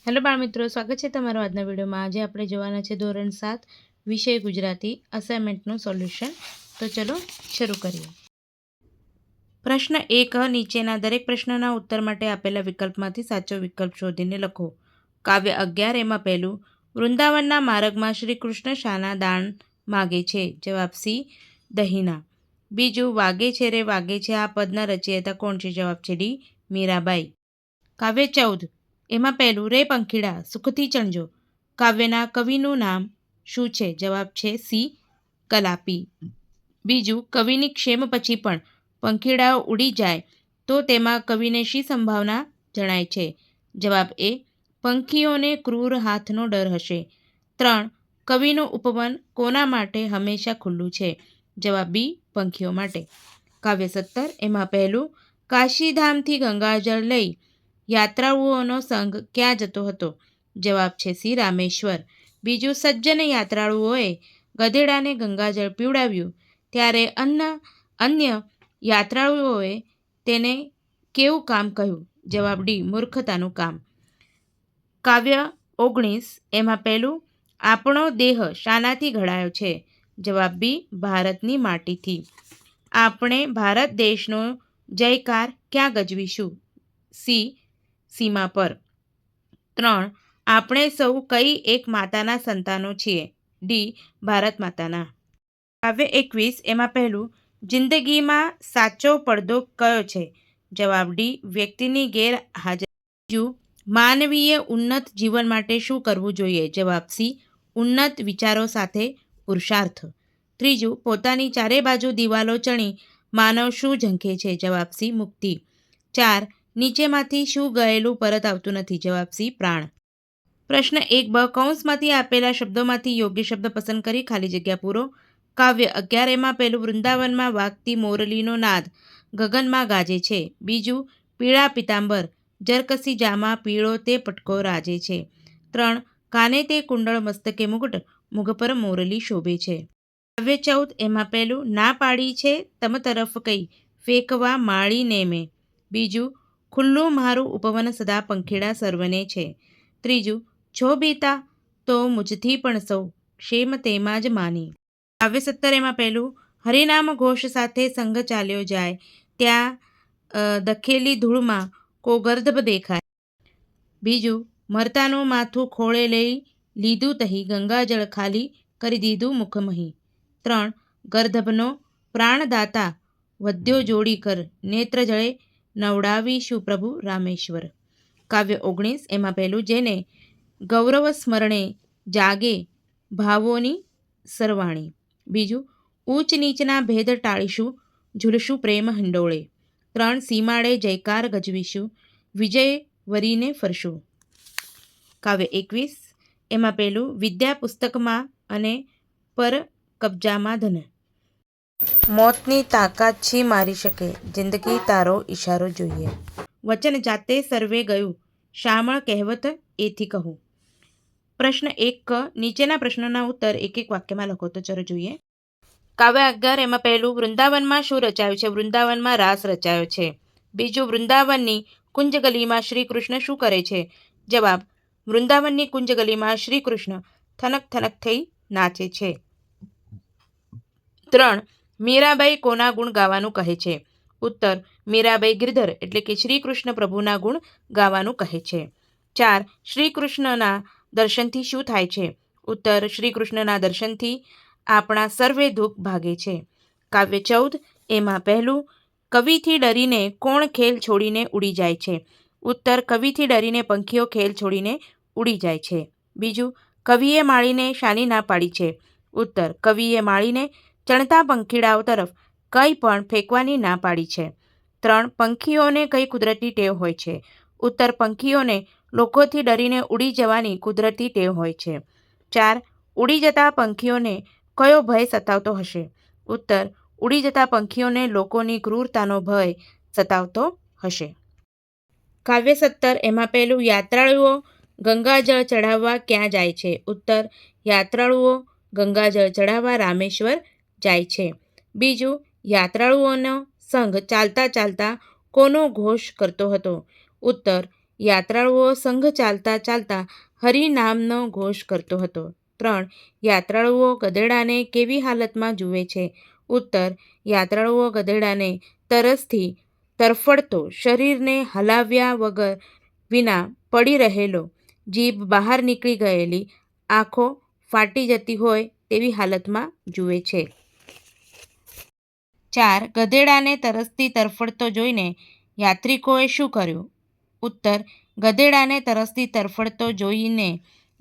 Hello બાળમિત્રો, સ્વાગત છે તમારું આજના વિડીયોમાં. આજે આપણે જોવાના છે ધોરણ 7 વિષય ગુજરાતી અસાઇનમેન્ટનું સોલ્યુશન. તો ચલો શરૂ કરીએ. પ્રશ્ન 1. નીચેના દરેક પ્રશ્નના ઉત્તર માટે આપેલા વિકલ્પમાંથી સાચો વિકલ્પ શોધીને લખો. કાવ્ય 11 એમાં પહેલું, વૃંદાવનના માર્ગમાં શ્રી કૃષ્ણ શાના દાન માગે છે? જવાબ સી, દહીંના. બીજું, વાગે છે રે વાગે છે આ પદના રચયિતા કોણ છે? જવાબ છે ડી, મીરાબાઈ. કાવ્ય 14 એમાં પહેલું, રે પંખીડા સુખથી ચણજો. કાવ્યના કવિનું નામ શું છે? જવાબ છે સી, કલાપી. બીજું, કવિની ક્ષેમ પછી પણ પંખીડાઓ ઉડી જાય તો તેમાં કવિને શી સંભાવના જણાય છે? જવાબ એ, પંખીઓને ક્રૂર હાથનો ડર હશે. 3. કવિનું ઉપવન કોના માટે હંમેશા ખુલ્લું છે? જવાબ બી, પંખીઓ માટે. કાવ્ય 17 એમાં પહેલું, કાશીધામથી ગંગાજળ લઈ યાત્રાળુઓનો સંઘ ક્યાં જતો હતો? જવાબ છે સી, રામેશ્વર. બીજું, સજ્જન યાત્રાળુઓએ ગધેડાને ગંગાજળ પીવડાવ્યું ત્યારે અન્ય યાત્રાળુઓએ તેને કેવું કામ કહ્યું? જવાબ ડી, મૂર્ખતાનું કામ. કાવ્ય 19 એમાં પહેલું, આપણો દેહ શાનાથી ઘડાયો છે? જવાબ બી, ભારતની માટીથી. આપણે ભારત દેશનો જયકાર ક્યાં ગજવીશું? સી, સીમા પર. 3. આપણે સૌ કઈ એક માતાના સંતાનો છીએ? ડી, ભારત માતાના. કાવ્ય 21 એમાં પહેલું, જિંદગીમાં સાચો પડદો કયો છે? જવાબ ડી, વ્યક્તિની ગેરહાજરી. બીજું, માનવીય ઉન્નત જીવન માટે શું કરવું જોઈએ? જવાબ સી, ઉન્નત વિચારો સાથે પુરુષાર્થ. ત્રીજું, પોતાની ચારે બાજુ દિવાલો ચણી માનવ શું ઝંખે છે? જવાબ સી, મુક્તિ. 4. નીચેમાંથી શું ગયેલું પરત આવતું નથી? જવાબ સી, પ્રાણ. પ્રશ્ન 1b, કૌંસમાંથી આપેલા શબ્દોમાંથી યોગ્ય શબ્દ પસંદ કરી ખાલી જગ્યા પૂરો. કાવ્ય 11 એમાં પહેલું, વૃંદાવનમાં વાગતી મોરલીનો નાદ ગગનમાં ગાજે છે. બીજું, પીળા પિતાંબર જરકસી જામાં પીળો તે પટકો રાજે છે. 3. કાને તે કુંડળ મસ્તકે મુગટ મુગ પર મોરલી શોભે છે. કાવ્ય 14 એમાં પહેલું, ના પાડી છે તમ તરફ કઈ ફેંકવા માળીને મેં. બીજું, ખુલ્લું મારું ઉપવન સદા પંખીડા સર્વને છે. ત્રીજું, છો બીતા તો મુજથી પણ સૌ ક્ષેમ તેમાં જ માની. કાવ્ય 17 એમાં પહેલું, હરિનામ ઘોષ સાથે સંઘ ચાલ્યો જાય ત્યાં દખેલી ધૂળમાં કો ગર્દભ દેખાય. બીજું, મરતાનું માથું ખોળે લઈ લીધું તહી ગંગાજળ ખાલી કરી દીધું મુખમહી. 3. ગર્દભનો પ્રાણદાતા વદ્યો જોડી કર નેત્ર જળે નવડાવીશું પ્રભુ રામેશ્વર. કાવ્ય 19 એમાં પહેલું, જેને ગૌરવ સ્મરણે જાગે ભાવોની સરવાણી. બીજું, ઊંચ નીચના ભેદ ટાળીશું ઝૂલશું પ્રેમ હિંડોળે. 3. સીમાડે જયકાર ગજવીશું વિજય વરીને ફરશું. કાવ્ય 21 એમાં પહેલું, વિદ્યા પુસ્તકમાં અને પર કબજામાં ધન. મોતની તાકાત છી મારી શકે જિંદગી તારો ઈશારો જોઈએ. વચન જાતે સર્વે ગયું શામળ કહેવત એથી કહું. પ્રશ્ન 1ક, નીચેના પ્રશ્નોના ઉત્તર એક એક વાક્યમાં લખો. તો ચલો જોઈએ. કાવ્ય 11 એમાં પહેલું, વૃંદાવનમાં શું રચાયું છે? વૃંદાવનમાં રાસ રચાયો છે. બીજું, વૃંદાવનની કુંજગલીમાં શ્રી કૃષ્ણ શું કરે છે? જવાબ, વૃંદાવનની કુંજગલીમાં શ્રી કૃષ્ણ થનક થનક થઈ નાચે છે. 3. મીરાબાઈ કોના ગુણ ગાવાનું કહે છે? ઉત્તર, મીરાબાઈ ગિરધર એટલે કે શ્રી કૃષ્ણ પ્રભુના ગુણ ગાવાનું કહે છે. 4. શ્રી કૃષ્ણના દર્શનથી શું થાય છે? ઉત્તર, શ્રી કૃષ્ણના દર્શનથી આપણા સર્વે દુઃખ ભાગે છે. કાવ્ય 14 એમાં પહેલું, કવિથી ડરીને કોણ ખેલ છોડીને ઉડી જાય છે? ઉત્તર, કવિથી ડરીને પંખીઓ ખેલ છોડીને ઉડી જાય છે. બીજું, કવિએ માળીને શાની ના પાડી છે? ઉત્તર, કવિએ માળીને ચણતા પંખીડાઓ તરફ કંઈ પણ ફેંકવાની ના પાડી છે. 3. પંખીઓને કઈ કુદરતી ટેવ હોય છે? ઉત્તર, પંખીઓને લોકોથી ડરીને ઉડી જવાની કુદરતી ટેવ હોય છે. 4. ઉડી જતા પંખીઓને કયો ભય સતાવતો હશે? ઉત્તર, ઉડી જતા પંખીઓને લોકોની ક્રૂરતાનો ભય સતાવતો હશે. કાવ્ય 17 એમાં પહેલું, યાત્રાળુઓ ગંગાજળ ચઢાવવા ક્યાં જાય છે? ઉત્તર, યાત્રાળુઓ ગંગાજળ ચઢાવવા રામેશ્વર જાય છે. બીજું, યાત્રાળુઓનો સંઘ ચાલતા ચાલતા કોનો ઘોષ કરતો હતો? ઉત્તર, યાત્રાળુઓ સંઘ ચાલતા ચાલતા હરિનામનો ઘોષ કરતો હતો. 3. યાત્રાળુઓ ગધેડાને કેવી હાલતમાં જુએ છે? ઉત્તર. યાત્રાળુઓ ગધેડાને તરસથી તરફડતો, શરીરને હલાવ્યા વગર વિના પડી રહેલો, જીભ બહાર નીકળી ગયેલી, આંખો ફાટી જતી હોય તેવી હાલતમાં જુએ છે. 4. ગધેડાને તરસથી તરફડતો જોઈને યાત્રિકોએ શું કર્યું? ઉત્તર. ગધેડાને તરસથી તરફડતો જોઈને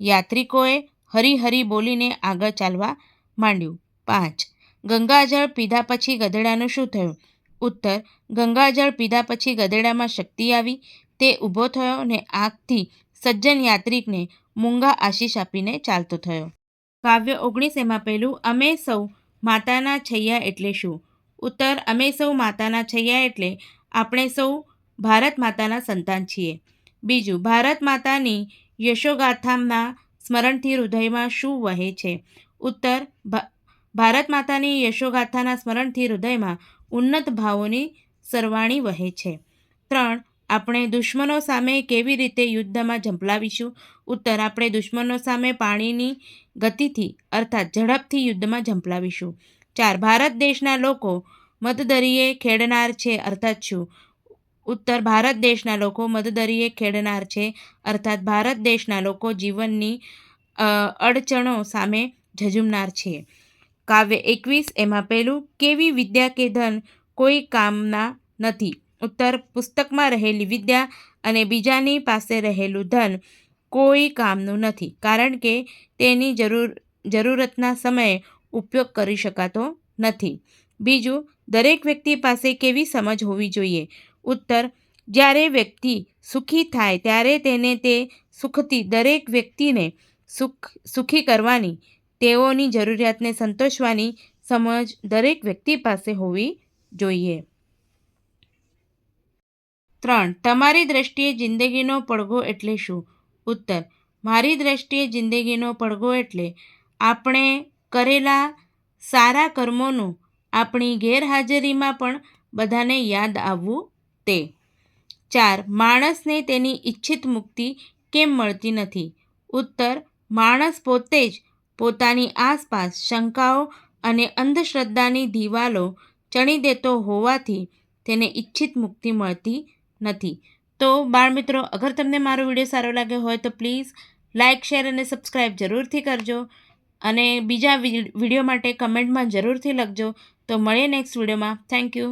યાત્રિકોએ હરી હરી બોલીને આગળ ચાલવા માંડ્યું. 5. ગંગાજળ પીધા પછી ગધેડાનું શું થયું? ઉત્તર. ગંગાજળ પીધા પછી ગધેડામાં શક્તિ આવી, તે ઊભો થયો ને આંખથી સજ્જન યાત્રિકને મૂંગા આશીષ આપીને ચાલતો થયો. કાવ્ય 19 એમાં પહેલું, અમે સૌ માતાના છૈયા એટલે શું? ઉત્તર. અમે સૌ માતાના છૈયા એટલે આપણે સૌ ભારત માતાના સંતાન છીએ. બીજું, ભારત માતાની યશોગાથાના સ્મરણથી હૃદયમાં શું વહે છે? ઉત્તર. ભારત માતાની યશોગાથાના સ્મરણથી હૃદયમાં ઉન્નત ભાવોની સરવાણી વહે છે. 3. આપણે દુશ્મનો સામે કેવી રીતે યુદ્ધમાં ઝંપલાવીશું? ઉત્તર. આપણે દુશ્મનો સામે પાણીની ગતિથી અર્થાત ઝડપથી યુદ્ધમાં ઝંપલાવીશું. 4. ભારત દેશના લોકો મધદરિયે ખેડનાર છે અર્થાત શું? ઉત્તર. ભારત દેશના લોકો મધદરિયે ખેડનાર છે અર્થાત ભારત દેશના લોકો જીવનની અડચણો સામે ઝઝૂમનાર છે. કાવ્ય 21 એમાં પહેલું, કેવી વિદ્યા કે ધન કોઈ કામના નથી? ઉત્તર. પુસ્તકમાં રહેલી વિદ્યા અને બીજાની પાસે રહેલું ધન કોઈ કામનું નથી, કારણ કે તેની જરૂરતના સમયે ઉપયોગ કરી શકાતો નથી. બીજું, દરેક વ્યક્તિ પાસે કેવી સમજ હોવી જોઈએ? ઉત્તર. જ્યારે વ્યક્તિ સુખી થાય ત્યારે તેને તે સુખથી દરેક વ્યક્તિને સુખી કરવાની, તેઓની જરૂરિયાતને સંતોષવાની સમજ દરેક વ્યક્તિ પાસે હોવી જોઈએ. 3. તમારી દ્રષ્ટિએ જિંદગીનો પડઘો એટલે શું? ઉત્તર. મારી દ્રષ્ટિએ જિંદગીનો પડઘો એટલે આપણે કરેલા સારા કર્મોનું આપણી ગેરહાજરીમાં પણ બધાને યાદ આવવું તે. 4. માણસને તેની ઈચ્છિત મુક્તિ કેમ મળતી નથી? ઉત્તર. માણસ પોતે જ પોતાની આસપાસ શંકાઓ અને અંધશ્રદ્ધાની દિવાલો ચણી દેતો હોવાથી તેને ઈચ્છિત મુક્તિ મળતી નથી. તો બાળમિત્રો, અગર તમને મારો વિડીયો સારો લાગ્યો હોય તો પ્લીઝ લાઇક, શેર અને સબસ્ક્રાઈબ જરૂરથી કરજો અને બીજા વિડીયો માટે કમેન્ટમાં જરૂરથી લખજો. તો મળીએ નેક્સ્ટ વિડીયોમાં. Thank you.